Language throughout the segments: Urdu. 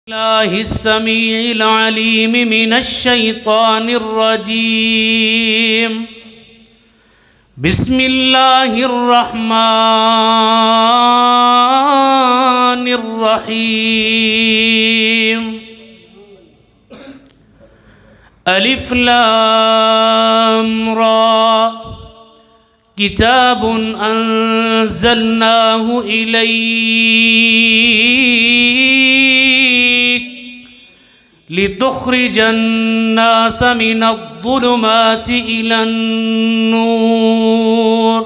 الله السميع العليم من الشيطان الرجيم. بسم الله الرحمن الرحيم. ألف لام را كتاب أنزلناه إليك لتخرج الناس من الظلمات إلى النور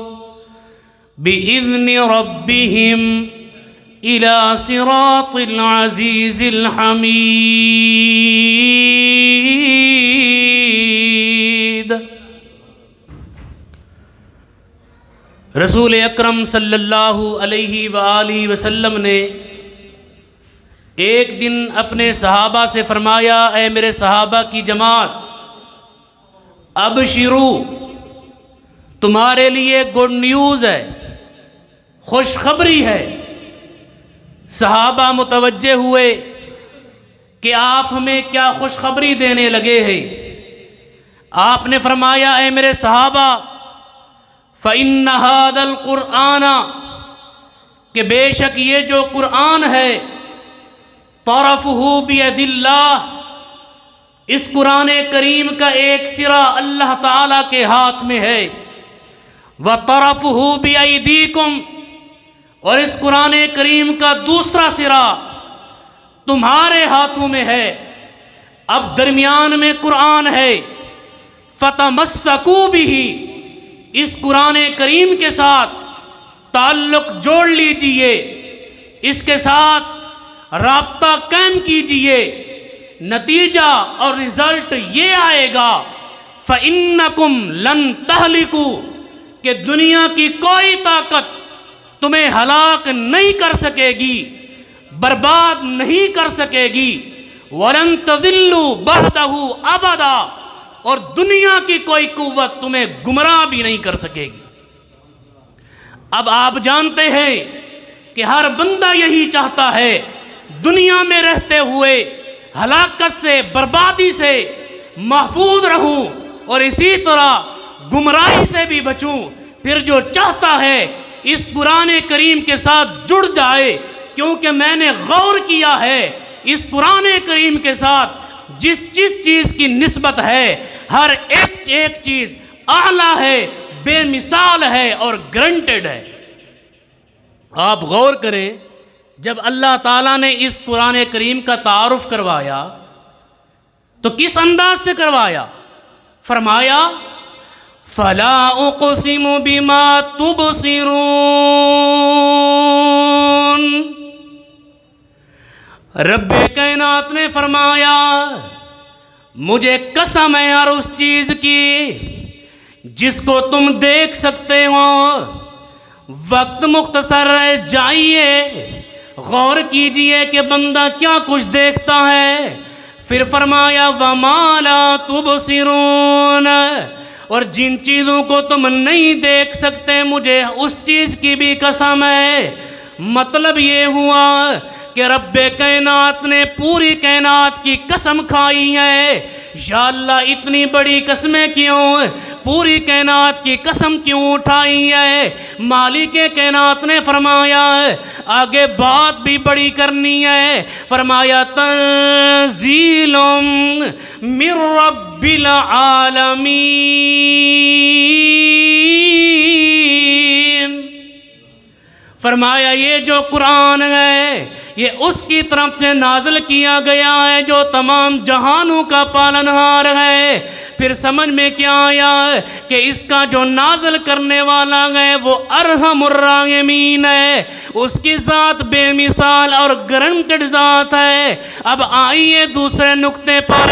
بإذن ربهم إلى صراط العزيز الحميد. رسول اکرم صلی اللہ علیہ وآلہ وسلم نے ایک دن اپنے صحابہ سے فرمایا، اے میرے صحابہ کی جماعت، ابشرو، تمہارے لیے گڈ نیوز ہے، خوشخبری ہے. صحابہ متوجہ ہوئے کہ آپ ہمیں کیا خوشخبری دینے لگے ہیں. آپ نے فرمایا، اے میرے صحابہ، فَإِنَّ هَذَا الْقُرْآنَ، کہ بے شک یہ جو قرآن ہے، طرفہ بید اللہ، اس قرآن کریم کا ایک سرا اللہ تعالیٰ کے ہاتھ میں ہے، وَطَرَفُهُ بِأَيْدِيكُمْ، اور اس قرآن کریم کا دوسرا سرا تمہارے ہاتھوں میں ہے. اب درمیان میں قرآن ہے، فَتَمَسَّكُوا بِهِ، اس قرآن کریم کے ساتھ تعلق جوڑ لیجئے، اس کے ساتھ رابطہ قائم کیجئے. نتیجہ اور رزلٹ یہ آئے گا، فَإِنَّكُمْ لَن تَهْلِكُوا، کہ دنیا کی کوئی طاقت تمہیں ہلاک نہیں کر سکے گی، برباد نہیں کر سکے گی. وَلَن تَضِلُّوا بَعْدَهُ أَبَدًا، اور دنیا کی کوئی قوت تمہیں گمراہ بھی نہیں کر سکے گی. اب آپ جانتے ہیں کہ ہر بندہ یہی چاہتا ہے، دنیا میں رہتے ہوئے ہلاکت سے، بربادی سے محفوظ رہوں اور اسی طرح گمراہی سے بھی بچوں. پھر جو چاہتا ہے اس قرآن کریم کے ساتھ جڑ جائے، کیونکہ میں نے غور کیا ہے اس قرآن کریم کے ساتھ جس چیز کی نسبت ہے، ہر ایک چیز اعلیٰ ہے، بے مثال ہے اور گرانٹیڈ ہے. آپ غور کریں، جب اللہ تعالیٰ نے اس قرآن کریم کا تعارف کروایا تو کس انداز سے کروایا؟ فرمایا، فَلَا أُقْسِمُ بِمَا تُبْصِرُونَ. رب کائنات نے فرمایا، مجھے قسم ہے اور اس چیز کی جس کو تم دیکھ سکتے ہو. وقت مختصر ہے، جائیے غور کیجئے کہ بندہ کیا کچھ دیکھتا ہے. پھر فرمایا، وَمَا لَا تُبْصِرُونَ، اور جن چیزوں کو تم نہیں دیکھ سکتے مجھے اس چیز کی بھی قسم ہے. مطلب یہ ہوا کہ رب کائنات نے پوری کائنات کی قسم کھائی ہے. یا اللہ، اتنی بڑی قسمیں کیوں؟ پوری کائنات کی قسم کیوں اٹھائی ہے؟ مالک کائنات نے فرمایا، آگے بات بھی بڑی کرنی ہے. فرمایا، تنزیل من رب العالمین. فرمایا، یہ جو قرآن ہے یہ اس کی طرف سے نازل کیا گیا ہے جو تمام جہانوں کا پالنہار ہے. پھر سمجھ میں کیا آیا کہ اس کا جو نازل کرنے والا ہے وہ ارحم الراحمین ہے، اس کی ذات بے مثال اور گرانٹیڈ ذات ہے. اب آئیے دوسرے نقطے پر،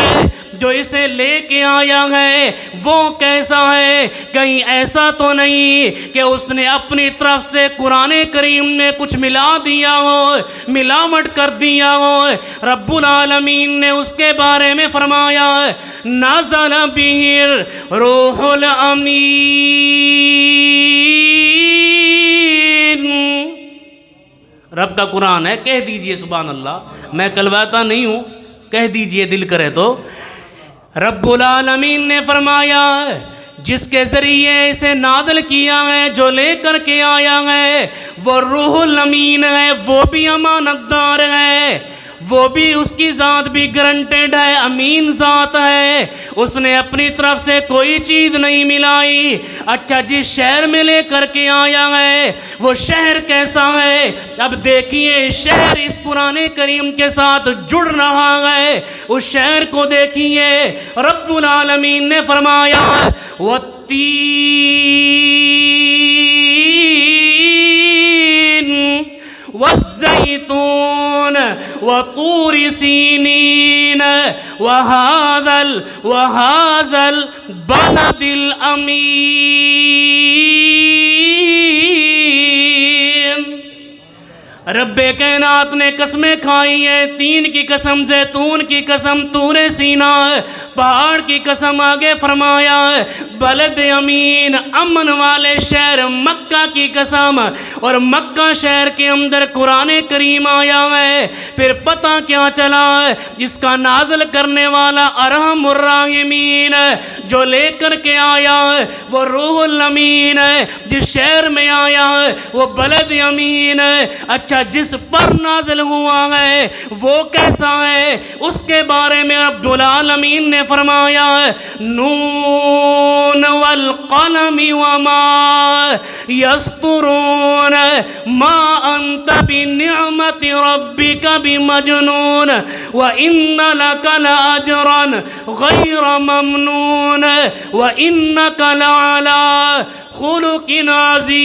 جو اسے لے کے آیا ہے وہ کیسا ہے؟ کہیں ایسا تو نہیں کہ اس نے اپنی طرف سے قرآن کریم میں کچھ ملا دیا ہو، ملاوٹ کر دیا ہو. رب العالمین نے اس کے بارے میں فرمایا، نازل بہ الروح الامین. رب کا قرآن ہے، کہہ دیجئے سبحان اللہ، میں کلواتا نہیں ہوں، کہہ دیجئے دل کرے تو۔ رب العالمین نے فرمایا جس کے ذریعے اسے نازل کیا ہے، جو لے کر کے آیا ہے وہ روح الامین ہے، وہ بھی امانت دار ہے، وہ بھی اس کی ذات بھی گرنٹیڈ ہے، امین ذات ہے، اس نے اپنی طرف سے کوئی چیز نہیں ملائی۔ اچھا جس شہر میں لے کر کے آیا ہے وہ شہر کیسا ہے؟ اب دیکھیے شہر اس قرآن کریم کے ساتھ جڑ رہا ہے، اس شہر کو دیکھیے۔ رب العالمین نے فرمایا وَالتِّينِ والزيتون وطور سينين وهذا البلد الأمين۔ رب کائنات نے قسمیں کھائی ہیں، تین کی قسم، زیتون کی قسم، طور سینا، پہاڑ کی قسم، آگے فرمایا بلد امین، امن والے شہر، مکہ کی قسم، اور مکہ شہر کے اندر قرآن کریم آیا ہے۔ پھر پتہ کیا چلا اس کا نازل کرنے والا ارحم الراحمین ہے، جو لے کر کے آیا ہے وہ روح الامین ہے، جس شہر میں آیا ہے وہ بلد امین ہے۔ اچھا جس پر نازل ہوا ہے وہ کیسا ہے؟ اس کے بارے میں رب العالمین نے فرمایا ہے نون والقلم وما یسطرون ما انت بنعمت ربک بمجنون وان لک لاجرا غیر ممنون وانک لعلی خلق عظیم۔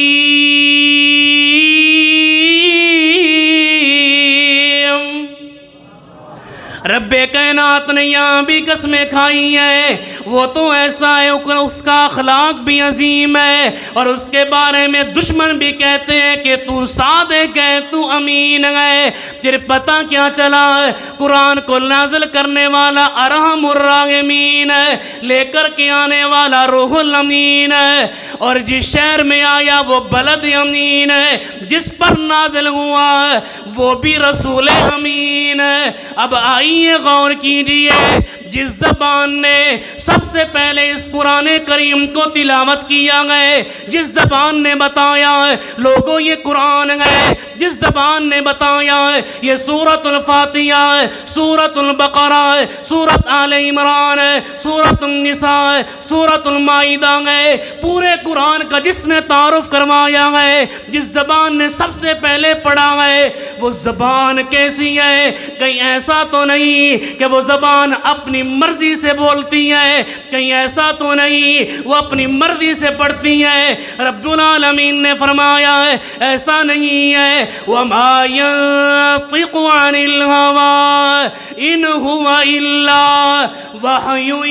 رب کائنات نے یہاں بھی قسمیں کھائی ہیں، وہ تو ایسا ہے اس کا اخلاق بھی عظیم ہے، اور اس کے بارے میں دشمن بھی کہتے ہیں کہ تو صادق ہے، تو امین ہے۔ پھر پتہ کیا چلا ہے قرآن کو نازل کرنے والا ارحم الراحمین ہے، لے کر کے آنے والا روح الامین ہے، اور جس شہر میں آیا وہ بلد امین ہے، جس پر نازل ہوا ہے وہ بھی رسول امین ہے۔ اب آئیے غور کیجئے، جس زبان نے سب سے پہلے اس قرآن کریم کو تلاوت کیا گئے، جس زبان نے بتایا ہے لوگوں یہ قرآن ہے، جس زبان نے بتایا ہے یہ سورۃ الفاتحہ ہے، سورۃ البقرہ ہے، سورۃ آل عمران ہے، سورۃ النساء ہے، سورۃ المائدہ ہے، پورے قرآن کا جس نے تعارف کروایا ہے، جس زبان نے سب سے پہلے پڑھا ہے، وہ زبان کیسی ہے؟ کہیں ایسا تو نہیں کہ وہ زبان اپنی مرضی سے بولتی ہے، کہیں ایسا تو نہیں وہ اپنی مرضی سے پڑھتی ہے۔ رب العالمین نے فرمایا ہے ایسا نہیں ہے، وَمَا يَنطِقُ عَنِ الْهَوَىٰ إِنْ هُوَ إِلَّا وَحْيٌ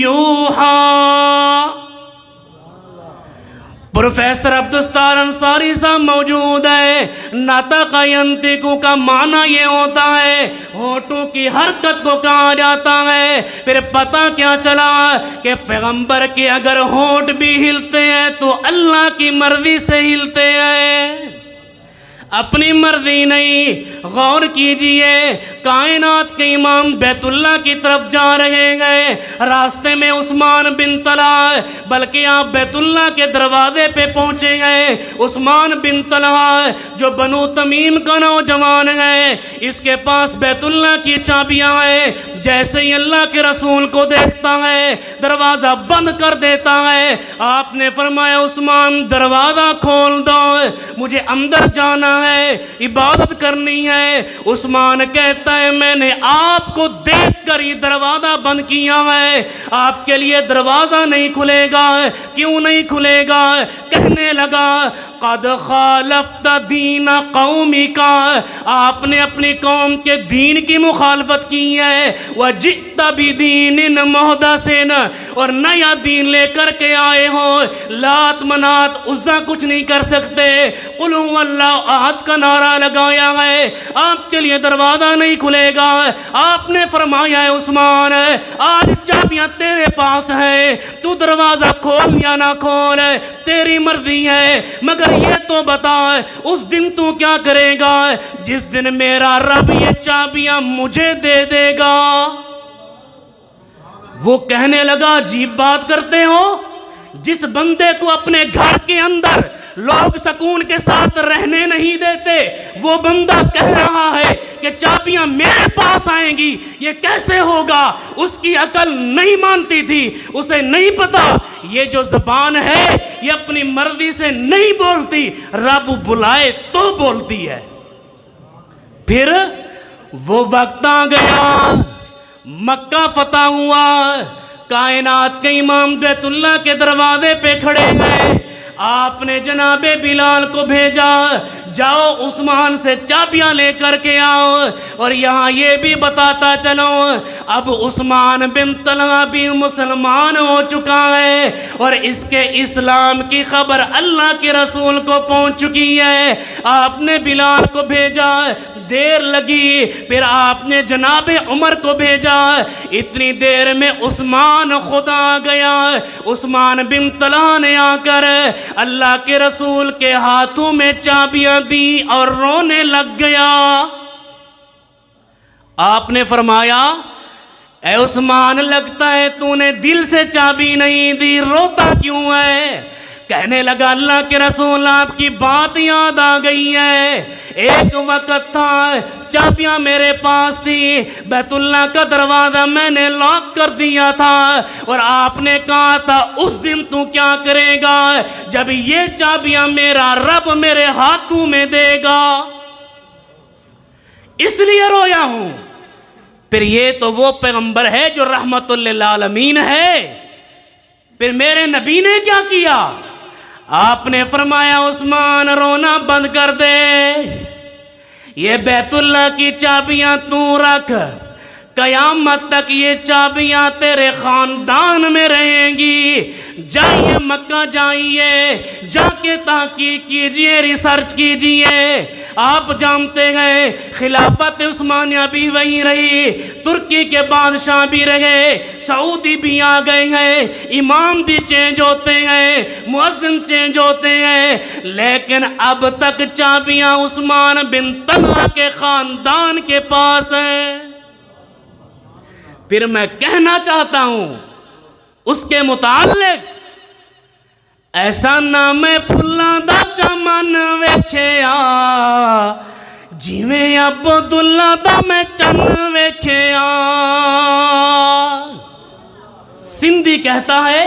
يُوحَىٰ۔ پروفیسر عبدالستار انصاری صاحب موجود ہے۔ نطق ینطق کا معنی یہ ہوتا ہے ہونٹوں کی حرکت کو کہا جاتا ہے۔ پھر پتہ کیا چلا کہ پیغمبر کے اگر ہونٹ بھی ہلتے ہیں تو اللہ کی مرضی سے ہلتے ہیں، اپنی مرضی نہیں۔ غور کیجئے، کائنات کے امام بیت اللہ کی طرف جا رہے گئے، راستے میں عثمان بن طلحہ، بلکہ آپ بیت اللہ کے دروازے پہ پہنچے گئے۔ عثمان بن طلحہ جو بنو تمیم کا نوجوان ہے، اس کے پاس بیت اللہ کی چابیاں ہیں، جیسے ہی اللہ کے رسول کو دیکھتا ہے دروازہ بند کر دیتا ہے۔ آپ نے فرمایا عثمان دروازہ کھول دو، مجھے اندر جانا ہے، عبادت کرنی ہے۔ عثمان کہتا ہے میں نے آپ کو دیکھ کر ہی دروازہ بند کیا ہے، آپ کے لیے دروازہ نہیں کھلے گا۔ کیوں نہیں کھلے گا؟ کہنے لگا قد خالفت دین قومی کا، آپ نے اپنی قوم کے دین کی مخالفت کی ہے، وجئت بدین محدث، اور نیا دین لے کر کے آئے ہو، لات منات عزا کچھ نہیں کر سکتے، قل هو اللہ احد موت کا نعرہ لگایا ہے، آپ کے لیے دروازہ نہیں کھلے گا۔ آپ نے فرمایا ہے عثمان آج چابیاں تیرے پاس ہیں، تو دروازہ کھول یا نہ کھول تیری مرضی ہے، مگر یہ تو بتا اس دن تو کیا کرے گا جس دن میرا رب یہ چابیاں مجھے دے دے گا۔ وہ کہنے لگا عجیب بات کرتے ہو، جس بندے کو اپنے گھر کے اندر لوگ سکون کے ساتھ رہنے نہیں دیتے، وہ بندہ کہہ رہا ہے کہ چابیاں میرے پاس آئیں گی، یہ کیسے ہوگا؟ اس کی عقل نہیں مانتی تھی، اسے نہیں پتا یہ جو زبان ہے یہ اپنی مرضی سے نہیں بولتی، رب بلائے تو بولتی ہے۔ پھر وہ وقت آ گیا، مکہ فتح ہوا، کائنات کے امام بیت اللہ کے دروازے پہ کھڑے ہیں۔ آپ نے جناب بلال کو بھیجا، جاؤ عثمان سے چابیاں لے کر کے آؤ۔ اور یہاں یہ بھی بتاتا چلو اب عثمان بن طلحہ بھی مسلمان ہو چکا ہے اور اس کے اسلام کی خبر اللہ کے رسول کو پہنچ چکی ہے۔ آپ نے بلال کو بھیجا، دیر لگی، پھر آپ نے جناب عمر کو بھیجا، اتنی دیر میں عثمان خود آ گیا۔ عثمان بن طلحہ نے آ کر اللہ کے رسول کے ہاتھوں میں چابیاں دی اور رونے لگ گیا۔ آپ نے فرمایا اے عثمان لگتا ہے تو نے دل سے چابی نہیں دی، روتا کیوں ہے؟ کہنے لگا اللہ کے رسول آپ کی بات یاد آ گئی ہے، ایک وقت تھا چابیاں میرے پاس تھی، بیت اللہ کا دروازہ میں نے لاک کر دیا تھا اور آپ نے کہا تھا اس دن تو کیا کرے گا جب یہ چابیاں میرا رب میرے ہاتھوں میں دے گا، اس لیے رویا ہوں۔ پھر یہ تو وہ پیغمبر ہے جو رحمت للعالمین ہے، پھر میرے نبی نے کیا کیا؟ آپ نے فرمایا عثمان رونا بند کر دے، یہ بیت اللہ کی چابیاں تو رکھ، قیامت تک یہ چابیاں تیرے خاندان میں رہیں گی۔ جائیے مکہ جائیے، جا کے تحقیق کیجئے، ریسرچ کیجئے۔ آپ جانتے ہیں خلافت عثمانیہ بھی وہی رہی، ترکی کے بادشاہ بھی رہے، سعودی بھی آ گئے ہیں، امام بھی چینج ہوتے ہیں، مؤذن چینج ہوتے ہیں، لیکن اب تک چابیاں عثمان بن طلحہ کے خاندان کے پاس ہیں۔ پھر میں کہنا چاہتا ہوں اس کے متعلق، ایسا نام پھلاں دا چمن ویکھیا جیویں عبداللہ دا میں چن ویکھیا۔ سندھی کہتا ہے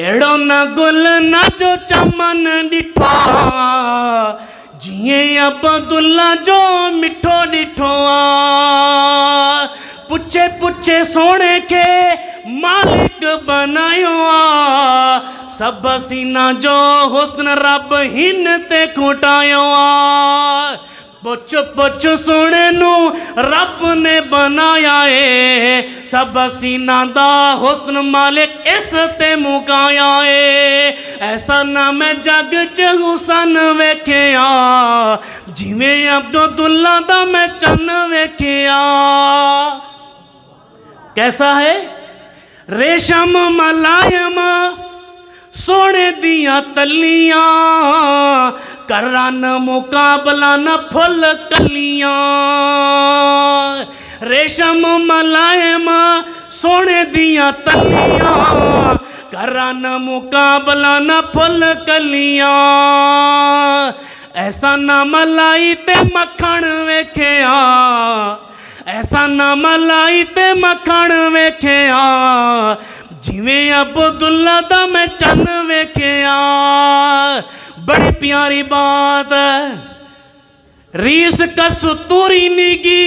ایڑو نہ گل نہ جو چمن ڈٹھا جییں عبداللہ جو مٹھو ڈٹھو آ، پچھے پچھے سونے کے مالک بنائیو آ، سب سینہ جو حسن رب ہن تے کھٹائیو آ، پچھ پچھ سونے نو رب نے بنایا ہے، سب سینہ دا حسن مالک اس تے مکایا ہے۔ ایسا نہ میں جگ چ حسن ویکھیا جیویں عبداللہ دا میں چن ویکھیا۔ کیسا ہے؟ ریشم ملائم سونے دیا تلیاں، کرن مقابلہ نہ پھل کلیاں۔ ریشم ملائم سونے دیا تلیاں، کرن مقابلہ نہ پھل کلیاں۔ ایسا نہ ملائی تے مکھن ویکھیا، ایسا نہ ملائی تے مکھن ویکھیا جیویں عبداللہ دا میں چن ویکھیا۔ بڑی پیاری بات ہے، ریس کستوری نیگی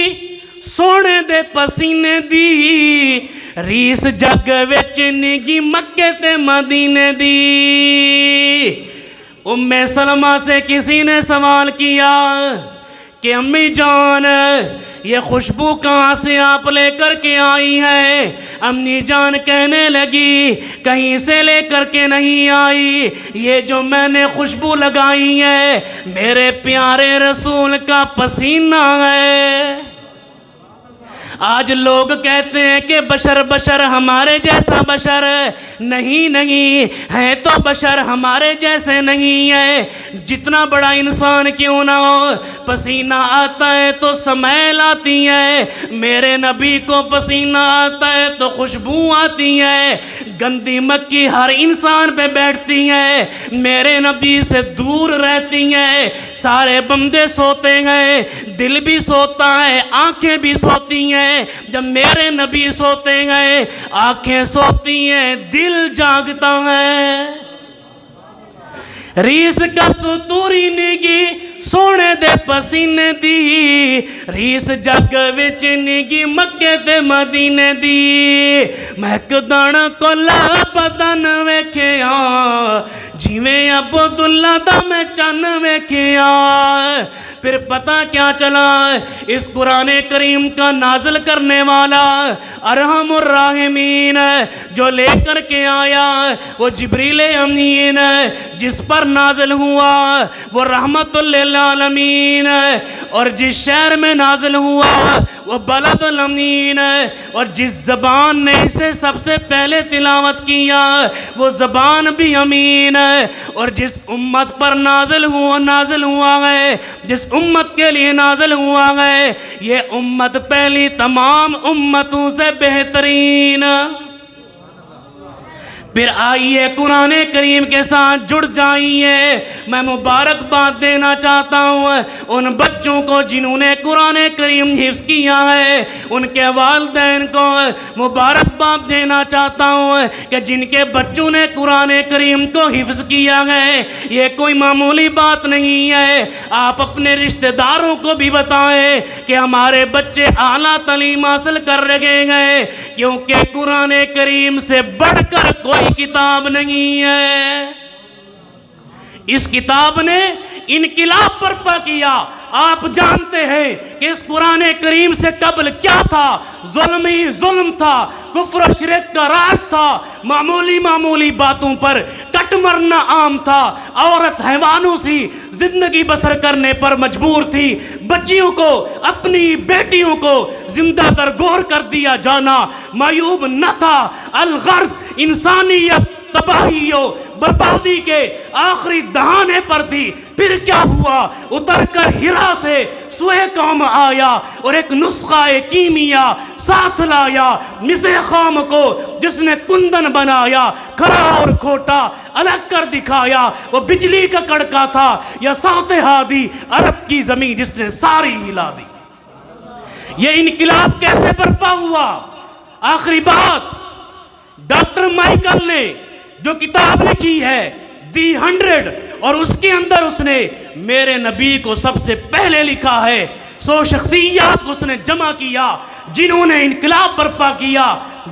سونے دے پسینے دی، ریس جگ وچ نیگی مکے تے مدینے دی۔ ام سلمہ سے کسی نے سوال کیا کہ امی جان یہ خوشبو کہاں سے آپ لے کر کے آئی ہے؟ امی جان کہنے لگی کہیں سے لے کر کے نہیں آئی، یہ جو میں نے خوشبو لگائی ہے میرے پیارے رسول کا پسینہ ہے۔ آج لوگ کہتے ہیں کہ بشر ہمارے جیسا بشر نہیں ہے، تو بشر ہمارے جیسے نہیں ہے۔ جتنا بڑا انسان کیوں نہ ہو، پسینہ آتا ہے تو سمیل آتی ہے۔ میرے نبی کو پسینہ آتا ہے تو خوشبو آتی ہے۔ گندی مکھی ہر انسان پہ بیٹھتی ہے، میرے نبی سے دور رہتی ہے۔ سارے بندے سوتے ہیں، دل بھی سوتا ہے، آنکھیں بھی سوتی ہیں۔ جب میرے نبی سوتے ہیں آنکھیں سوتی ہیں، دل جاگتا ہے۔ ریس کا ستوری نگی سونے دے پسینے دی، ریس جگ وچ نگی مکے تے مدینے دی۔ مہکدان کولا بدن ویکھیا جیویں عبداللہ دا میں چن ویکھیا۔ پھر پتہ کیا چلا، اس قرآن کریم کا نازل کرنے والا ارحم الراحمین جو لے کر کے آیا وہ جبریل امین، جس پر نازل ہوا وہ رحمت للعالمین، اور جس شہر میں نازل ہوا وہ بلد الامین، اور جس زبان نے اسے سب سے پہلے تلاوت کیا وہ زبان بھی امین ہے، اور جس امت پر نازل ہوا ہے، جس امت کے لیے نازل ہوا ہے، یہ امت پہلی تمام امتوں سے بہترین۔ پھر آئیے قرآن کریم کے ساتھ جڑ جائیے۔ میں مبارکباد دینا چاہتا ہوں ان بچوں کو جنہوں نے قرآن کریم حفظ کیا ہے، ان کے والدین کو مبارکباد دینا چاہتا ہوں کہ جن کے بچوں نے قرآن کریم کو حفظ کیا ہے۔ یہ کوئی معمولی بات نہیں ہے، آپ اپنے رشتہ داروں کو بھی بتائیں کہ ہمارے بچے اعلیٰ تعلیم حاصل کر رہے ہیں، کیونکہ قرآن کریم سے بڑھ کر کوئی کتاب نہیں ہے۔ اس کتاب نے انقلاب برپا کیا۔ آپ جانتے ہیں کہ اس قرآن کریم سے قبل کیا تھا؟ ظلم ہی ظلم تھا، کفر و شرک کا راج تھا، معمولی باتوں پر کٹ مرنا عام تھا، عورت حیوانوں سی زندگی بسر کرنے پر مجبور تھی، بچیوں کو اپنی بیٹیوں کو زندہ درگور کر دیا جانا معیوب نہ تھا۔ الغرض انسانیت تباہی و بربادی کے آخری دہانے پر تھی۔ پھر کیا ہوا؟ اتر کر ہرا سے سوئے قوم آیا اور ایک نسخہ کیمیا ساتھ لایا، مسے خام کو جس نے کندن بنایا، کھرا اور کھوٹا الگ کر دکھایا۔ وہ بجلی کا کڑکا تھا یا سوتے ہادی عرب کی زمین جس نے ساری ہلا دی۔ یہ انقلاب کیسے برپا ہوا؟ آخری بات، ڈاکٹر مائیکل نے جو کتاب لکھی ہے دی 100، اور اس کے اندر اس نے میرے نبی کو سب سے پہلے لکھا ہے۔ 100 شخصیات کو اس نے جمع کیا جنہوں نے انقلاب برپا کیا،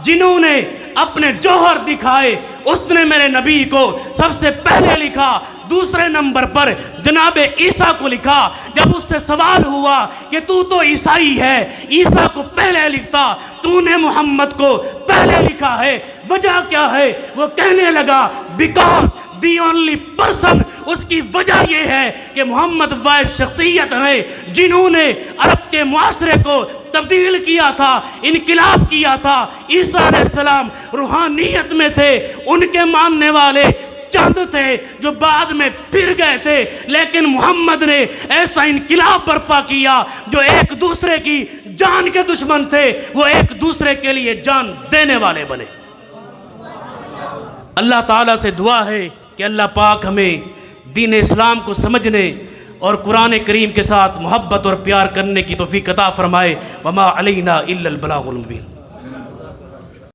جنہوں نے اپنے جوہر دکھائے۔ اس نے میرے نبی کو سب سے پہلے لکھا۔ دوسرے نمبر پر جناب عیسیٰ کو لکھا۔ جب اس سے سوال ہوا کہ تو عیسائی ہے، عیسیٰ کو پہلے لکھتا، تو نے محمد کو پہلے لکھا ہے، وجہ کیا ہے؟ وہ کہنے لگا بیکاز دی اونلی پرسن، اس کی وجہ یہ ہے کہ محمد واحد شخصیت ہے جنہوں نے عرب کے معاشرے کو تبدیل کیا تھا، انقلاب کیا تھا۔ عیسیٰ علیہ السلام روحانیت میں تھے، ان کے ماننے والے چند تھے جو بعد میں پھر گئے تھے، لیکن محمد نے ایسا انقلاب برپا کیا جو ایک دوسرے کی جان کے دشمن تھے وہ ایک دوسرے کے لیے جان دینے والے بنے۔ اللہ تعالیٰ سے دعا ہے کہ اللہ پاک ہمیں دین اسلام کو سمجھنے اور قرآن کریم کے ساتھ محبت اور پیار کرنے کی توفیق عطا فرمائے۔ وما علینا الا البلاغ المبین۔